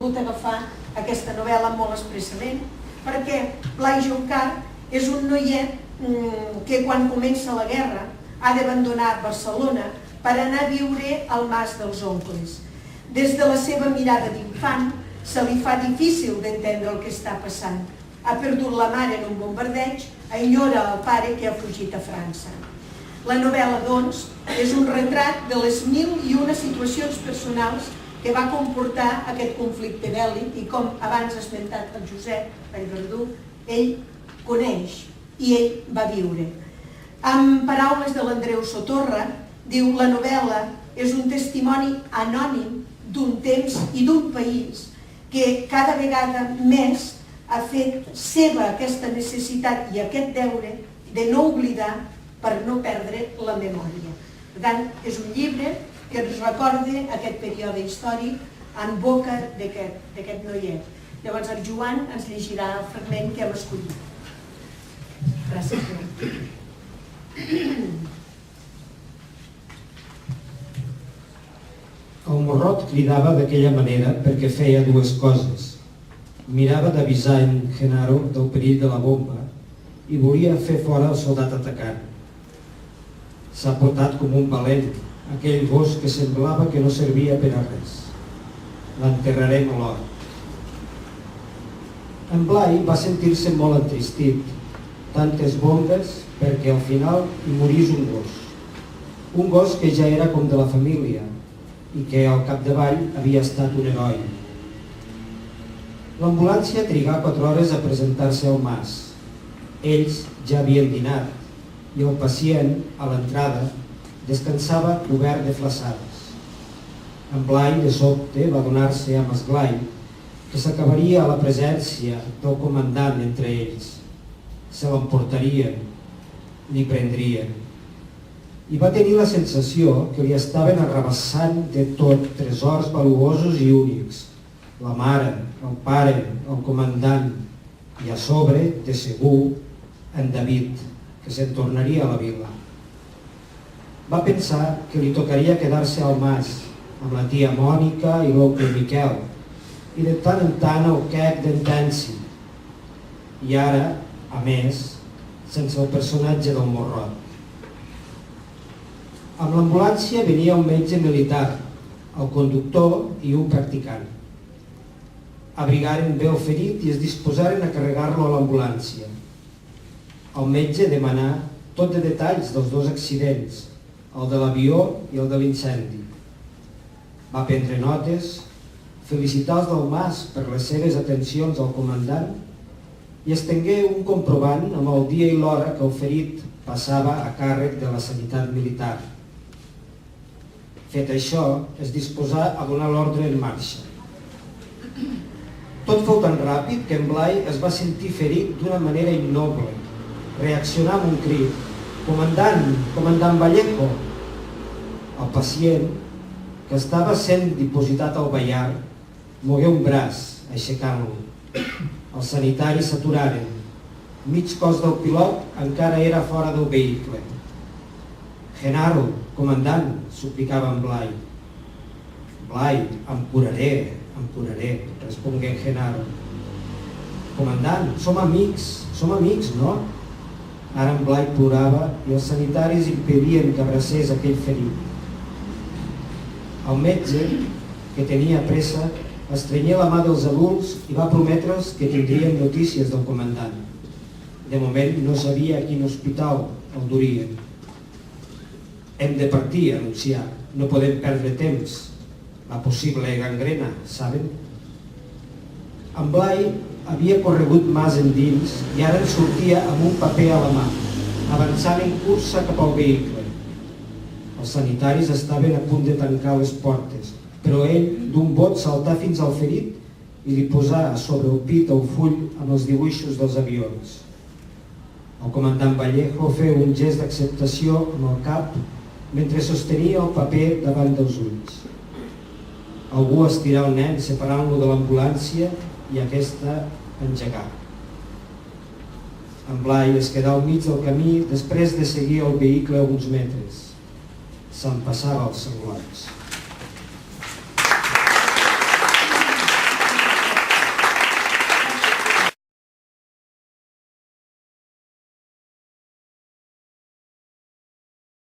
volgut agafar aquesta novel·la molt expressament perquè Blai Joncar és un noiet que quan comença la guerra ha d'abandonar Barcelona per anar a viure al mas dels oncles. Des de la seva mirada d'infant se li fa difícil d'entendre el que està passant. Ha perdut la mare en un bombardeig, enyora el pare que ha fugit a França. La novel·la, doncs, és un retrat de les 1001 situacions personals que va comportar aquest conflicte bèl·lic i com abans ha esmentat el Josep Vallverdú, ell coneix i ell va viure. Amb paraules de l'Andreu Sotorra, diu: la novel·la és un testimoni anònim d'un temps i d'un país que cada vegada més ha fet seva aquesta necessitat i aquest deure de no oblidar per no perdre la memòria. Per tant, és un llibre que ens recorda aquest període històric en boca d'aquest noiet. Llavors el Joan ens llegirà el fragment que hem escollit. Gràcies, Joan. El Morrot cridava d'aquella manera perquè feia dues coses. Mirava d'avisar en Genaro del perill de la bomba i volia fer fora el soldat atacant. S'ha portat com un valent, aquell gos que semblava que no servia per a res. L'enterrarem a l'hort. En Blai va sentir-se molt entristit. Tantes bombes perquè al final hi morís un gos. Un gos que ja era com de la família i que al capdavall havia estat un heroi. L'ambulància trigà 4 hores a presentar-se al mas. Ells ja havien dinat i el pacient, a l'entrada, descansava cobert de flaçades. En Blai, de sobte, va donar-se amb esglai que s'acabaria la presència del comandant entre ells. Se l'emportarien, li prendrien. I va tenir la sensació que li estaven arrabassant de tot tresors valuosos i únics. La mare, el pare, el comandant i a sobre, de segur, en David, que se'n tornaria a la vila. Va pensar que li tocaria quedar-se al mas amb la tia Mònica i l'oncle Miquel i de tant en tant el quec d'en Tensi. I ara, a més, sense el personatge del Morrot. Amb l'ambulància venia un metge militar, el conductor i un practicant. Abrigaren bé el ferit i es disposaren a carregar-lo a l'ambulància. El metge demanà tot de detalls dels 2 accidents, el de l'avió i el de l'incendi. Va prendre notes, felicitar els del mas per les seves atencions al comandant i estengué un comprovant amb el dia i l'hora que el ferit passava a càrrec de la sanitat militar. Fet això, es disposà a donar l'ordre en marxa. Tot fou tan ràpid que en Blai es va sentir ferit d'una manera innoble. Reaccionà amb un crit: «Comandant! Comandant Vallejo!» El pacient, que estava sent dipositat al ballar, mogué un braç, aixecant-lo. Els sanitaris s'aturaren. Mig cos del pilot encara era fora del vehicle. «Genaro, comandant!» suplicava en Blai. «Blai, em curaré», respongué Genaro. «Comandant, som amics, no?» Ara en Blai plorava i els sanitaris impedien que abracés aquell ferit. El metge, que tenia pressa, estrenyé la mà dels adults i va prometre'ls que tindrien notícies del comandant. De moment no sabia a quin hospital el durien. «Hem de partir», anuncià. «No podem perdre temps. La possible gangrena, saben?» En Blai havia corregut mas endins i ara en sortia amb un paper a la mà, avançant en cursa cap al vehicle. Els sanitaris estaven a punt de tancar les portes, però ell, d'un bot, saltà fins al ferit i li posà a sobre el pit el full amb els dibuixos dels avions. El comandant Vallejo feia un gest d'acceptació amb el cap mentre sostenia el paper davant dels ulls. Algú estirà el nen separant-lo de l'ambulància i aquesta engegà. En Blai es quedà al mig del camí després de seguir el vehicle a uns metres. Se'n passava els senglots.